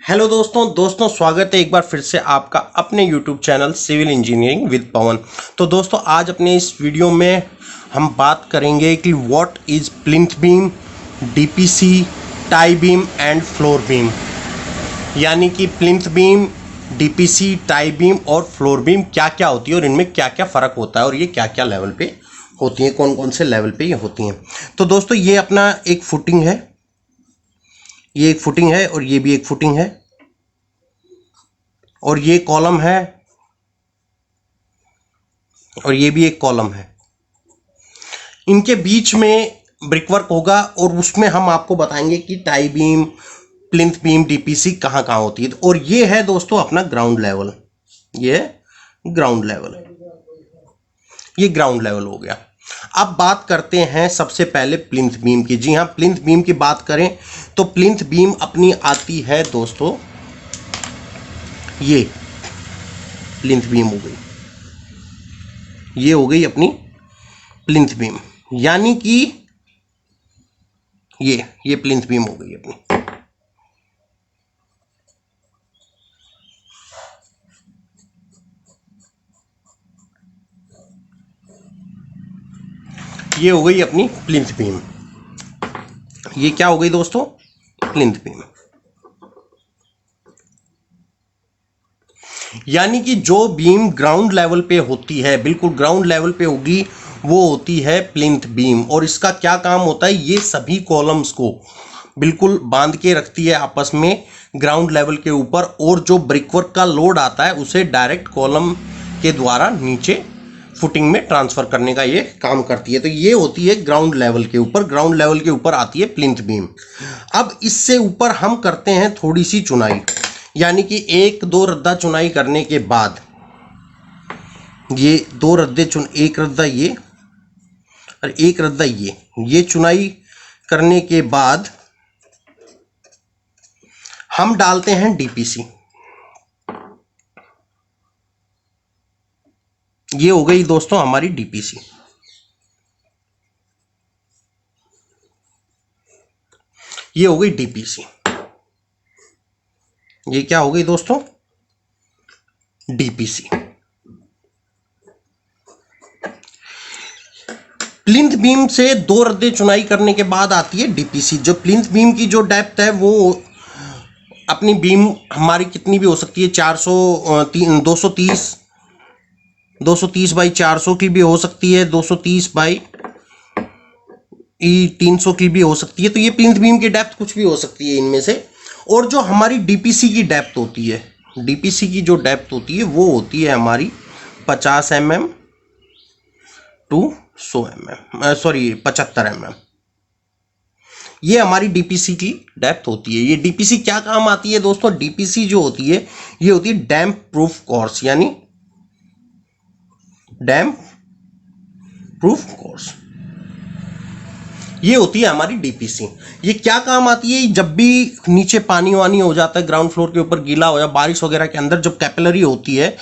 Hello दोस्तों स्वागत है एक बार फिर से आपका अपने YouTube channel civil engineering with Pawan. तो दोस्तों आज अपने इस वीडियो में हम बात करेंगे कि what is plinth beam, DPC, tie beam and floor beam. यानी कि plinth beam, DPC, tie beam और फ्लोर बीम क्या क्या होती है और इनमें क्या क्या फ़र्क होता है और ये क्या क्या लेवल पे होती हैं, कौन कौन से लेवल पे ये होती हैं। तो दोस्तों ये अपना एक फुटिंग है, ये एक फुटिंग है और ये भी एक फुटिंग है और ये कॉलम है और ये भी एक कॉलम है। इनके बीच में ब्रिकवर्क होगा और उसमें हम आपको बताएंगे कि tie beam, plinth beam, DPC कहाँ कहाँ होती है। और ये है दोस्तों अपना ग्राउंड लेवल, ये ग्राउंड लेवल, ये ग्राउंड लेवल हो गया। अब बात करते हैं सबसे पहले प्लिंथ बीम की। जी हाँ, प्लिंथ बीम की बात करें तो प्लिंथ बीम अपनी आती है दोस्तों, ये प्लिंथ बीम हो गई, ये हो गई अपनी प्लिंथ बीम। यानी कि ये प्लिंथ बीम हो गई अपनी। ये हो गई अपनी प्लिंथ बीम। ये क्या हो गई दोस्तों? Plinth beam. यानी कि जो बीम ग्राउंड लेवल पे होती है, बिल्कुल ग्राउंड लेवल पे होगी, वो होती है प्लिंथ बीम। और इसका क्या काम होता है? ये सभी कॉलम्स को बिल्कुल बांध के रखती है आपस में ग्राउंड लेवल के ऊपर, और जो ब्रिकवर्क का लोड आता है उसे डायरेक्ट कॉलम के द्वारा नीचे फुटिंग में ट्रांसफर करने का ये काम करती है। तो ये होती है ग्राउंड लेवल के ऊपर, ग्राउंड लेवल के ऊपर आती है प्लिंथ बीम। अब इससे ऊपर हम करते हैं थोड़ी सी चुनाई, यानी कि एक दो रद्दा चुनाई करने के बाद, ये दो रद्दे एक रद्दा ये और एक रद्दा ये चुनाई करने के बाद हम डालते हैं डीपीसी। ये हो गई दोस्तों हमारी डीपीसी। ये हो गई डीपीसी। ये क्या हो गई दोस्तों? डीपीसी। प्लिंथ बीम से दो रद्दे चुनाई करने के बाद आती है डीपीसी। जो प्लिंथ बीम की जो डेप्थ है वो अपनी बीम हमारी कितनी भी हो सकती है, 230 बाई 400 की भी हो सकती है, 230 बाई 300 की भी हो सकती है। तो ये प्लिंथ बीम की डेप्थ कुछ भी हो सकती है इनमें से। और जो हमारी डीपीसी की डेप्थ होती है, डीपीसी की जो डेप्थ होती है वो होती है हमारी 50 mm to 100 mm, sorry 75 mm। ये हमारी डीपीसी की डेप्थ होती है। ये डीपीसी क्या काम आती है दोस्तों? डीपीसी जो होती है ये होती है डैम्प प्रूफ कोर्स, यानी डैम्प प्रूफ कोर्स, ये होती है हमारी डीपीसी। ये क्या काम आती है? जब भी नीचे पानी वानी हो जाता है, ग्राउंड फ्लोर के ऊपर गीला हो या बारिश वगैरह के अंदर जब कैपिलरी होती है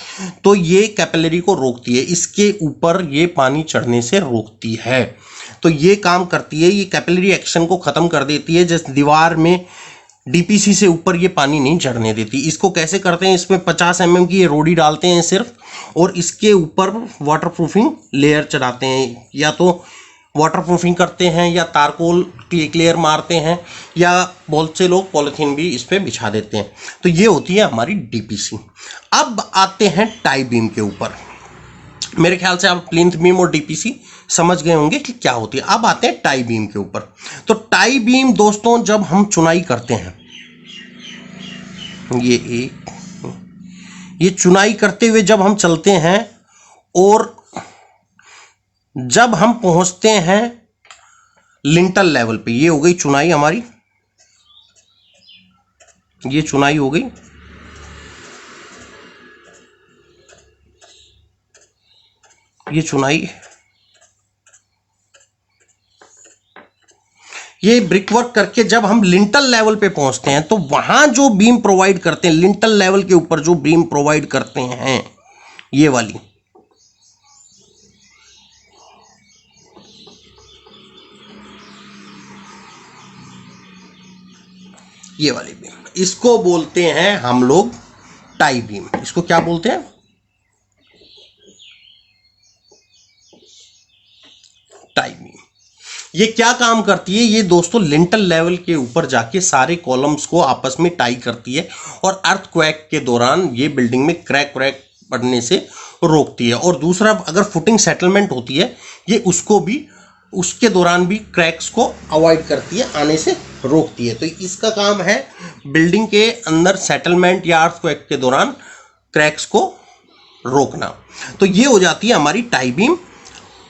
तो ये कैपिलरी को रोकती है, इसके ऊपर ये पानी चढ़ने से रोकती है। तो ये काम करती है, ये कैपिलरी एक्शन को खत्म कर देती है। जैसे दीवार में डीपीसी से ऊपर ये पानी नहीं चढ़ने देती। इसको कैसे करते हैं? इसमें 50 mm की ये रोडी डालते हैं सिर्फ, और इसके ऊपर वाटरप्रूफिंग लेयर चढ़ाते हैं। या तो वाटरप्रूफिंग करते हैं या तारकोल की एक लेयर मारते हैं, या बहुत से लोग पॉलिथीन भी इस पर बिछा देते हैं। तो ये होती है हमारी डीपीसी। अब आते हैं टाई बीम के ऊपर। मेरे ख्याल से आप प्लिंथ बीम और डीपीसी समझ गए होंगे कि क्या होती है। अब आते हैं टाई बीम के ऊपर। तो टाई बीम दोस्तों जब हम चुनाई करते हैं, ये चुनाई करते हुए जब हम चलते हैं और जब हम पहुंचते हैं लिंटल लेवल पे, ये हो गई चुनाई हमारी, ये चुनाई हो गई। ये चुनाई, ये ब्रिक वर्क करके जब हम लिंटल लेवल पे पहुंचते हैं तो वहां जो बीम प्रोवाइड करते हैं, लिंटल लेवल के ऊपर जो बीम प्रोवाइड करते हैं, ये वाली, ये वाली बीम, इसको बोलते हैं हम लोग टाई बीम। इसको क्या बोलते हैं? Tie beam. ये क्या काम करती है? ये दोस्तों लिंटल लेवल के ऊपर जाके सारे कॉलम्स को आपस में टाई करती है और अर्थक्वेक के दौरान ये बिल्डिंग में क्रैक व्रैक पड़ने से रोकती है। और दूसरा, अगर फुटिंग सेटलमेंट होती है, ये उसको भी, उसके दौरान भी क्रैक्स को अवॉइड करती है, आने से रोकती है। तो इसका काम है बिल्डिंग के अंदर सेटलमेंट या अर्थक्वेक के दौरान क्रैक्स को रोकना। तो ये हो जाती है हमारी टाई बीम।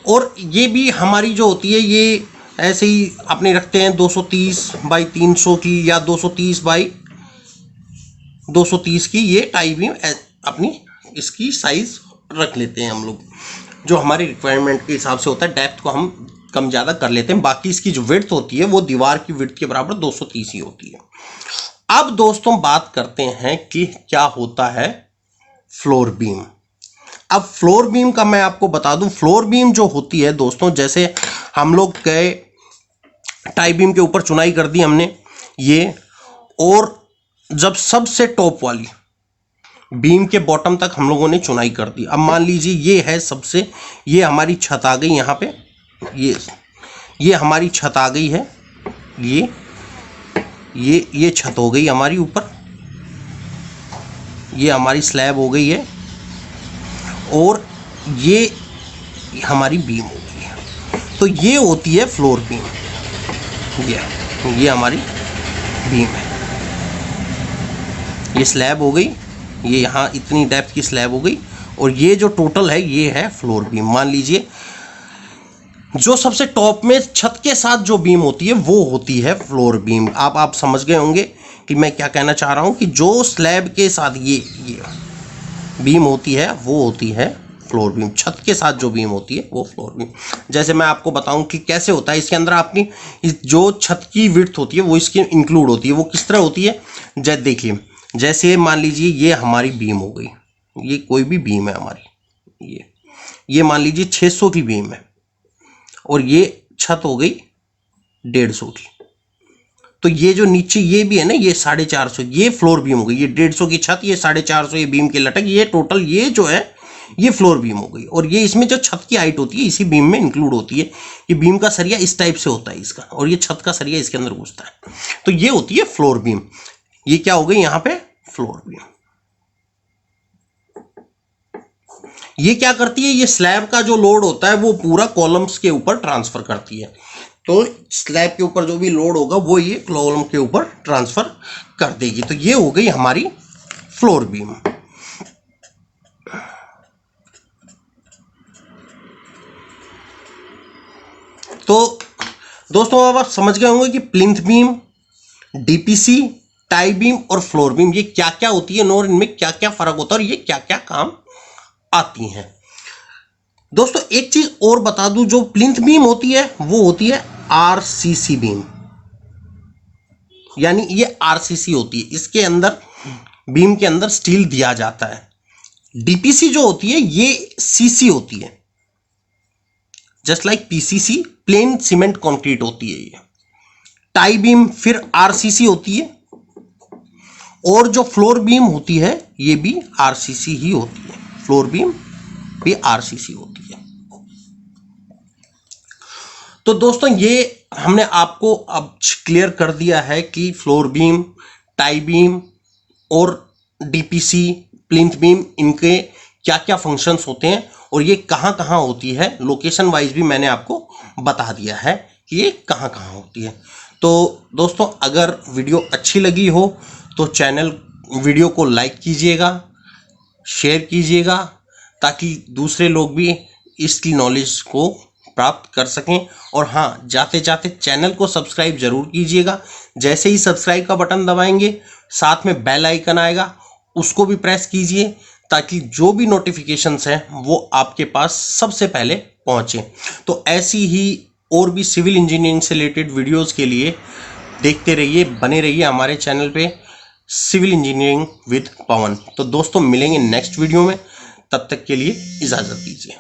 और ये भी हमारी जो होती है, ये ऐसे ही अपने रखते हैं 230 बाई 300 की या 230 बाई 230 की, ये टाई बीम अपनी इसकी साइज रख लेते हैं हम लोग, जो हमारी रिक्वायरमेंट के हिसाब से होता है। डेप्थ को हम कम ज़्यादा कर लेते हैं। बाकी इसकी जो विड्थ होती है वो दीवार की विड्थ के बराबर 230 ही होती है। अब दोस्तों बात करते हैं कि क्या होता है फ्लोर बीम। अब फ्लोर बीम का मैं आपको बता दूं, फ्लोर बीम जो होती है दोस्तों, जैसे हम लोग गए टाई बीम के ऊपर चुनाई कर दी हमने ये, और जब सबसे टॉप वाली बीम के बॉटम तक हम लोगों ने चुनाई कर दी। अब मान लीजिए ये है सबसे, ये हमारी छत आ गई यहाँ पे, ये हमारी छत आ गई है, ये छत हो गई हमारी ऊपर, ये हमारी स्लैब हो गई है, और ये हमारी बीम हो गई है। तो ये होती है फ्लोर बीम। ये हमारी बीम है, ये स्लैब हो गई, ये यहाँ इतनी डेप्थ की स्लैब हो गई, और ये जो टोटल है ये है फ्लोर बीम। मान लीजिए जो सबसे टॉप में छत के साथ जो बीम होती है वो होती है फ्लोर बीम। आप समझ गए होंगे कि मैं क्या कहना चाह रहा हूँ, कि जो स्लैब के साथ ये बीम होती है वो होती है फ्लोर बीम। छत के साथ जो बीम होती है वो फ्लोर बीम। जैसे मैं आपको बताऊं कि कैसे होता है, इसके अंदर अपनी जो छत की विड्थ होती है वो इसकी इंक्लूड होती है। वो किस तरह होती है, जैसे देखिए, जैसे मान लीजिए ये हमारी बीम हो गई, ये कोई भी बीम है हमारी, ये मान लीजिए 600 की बीम है, और ये छत हो गई 150 की। तो ये जो नीचे ये भी है ना, ये 450, ये फ्लोर बीम हो गई। ये 150 की छत, ये 450 ये बीम के लटक, ये टोटल ये जो है ये फ्लोर बीम हो गई। और ये इसमें जो छत की हाइट होती है इसी बीम में इंक्लूड होती है। ये बीम का सरिया इस टाइप से होता है इसका, और ये छत का सरिया इसके अंदर घुसता है। तो ये होती है फ्लोर बीम। ये क्या हो गई यहाँ पे, फ्लोर बीम। ये क्या करती है, ये स्लैब का जो लोड होता है वो पूरा कॉलम्स के ऊपर ट्रांसफर करती है। तो स्लैब के ऊपर जो भी लोड होगा वो ये कॉलम के ऊपर ट्रांसफर कर देगी। तो ये हो गई हमारी फ्लोर बीम। तो दोस्तों अब आप समझ गए होंगे कि plinth beam, DPC, tie beam और फ्लोर बीम ये क्या क्या होती है और इनमें क्या क्या फर्क होता है और ये क्या क्या काम आती हैं। दोस्तों एक चीज और बता दूं, जो प्लिंथ बीम होती है वो होती है आरसीसी बीम, यानी ये आरसीसी होती है, इसके अंदर बीम के अंदर स्टील दिया जाता है। डीपीसी जो होती है ये सीसी होती है, just like PCC, plane cement concrete होती है ये। टाई बीम फिर आरसीसी होती है, और जो फ्लोर बीम होती है ये भी आरसीसी ही होती है। फ्लोर बीम भी आरसीसी होती है। तो दोस्तों ये हमने आपको अब क्लियर कर दिया है कि फ्लोर बीम, टाई बीम और डीपीसी, प्लिंथ बीम, इनके क्या क्या फंक्शंस होते हैं और ये कहाँ कहाँ होती है। लोकेशन वाइज भी मैंने आपको बता दिया है कि ये कहाँ कहाँ होती है। तो दोस्तों अगर वीडियो अच्छी लगी हो तो वीडियो को लाइक कीजिएगा, शेयर कीजिएगा, ताकि दूसरे लोग भी इसकी नॉलेज को प्राप्त कर सकें। और हाँ, जाते जाते चैनल को सब्सक्राइब जरूर कीजिएगा। जैसे ही सब्सक्राइब का बटन दबाएंगे साथ में बेल आइकन आएगा, उसको भी प्रेस कीजिए, ताकि जो भी नोटिफिकेशंस हैं वो आपके पास सबसे पहले पहुँचे। तो ऐसी ही और भी सिविल इंजीनियरिंग से रिलेटेड वीडियोज़ के लिए देखते रहिए, बने रहिए हमारे चैनल पे सिविल इंजीनियरिंग विद पवन। तो दोस्तों मिलेंगे नेक्स्ट वीडियो में, तब तक के लिए इजाज़त दीजिए।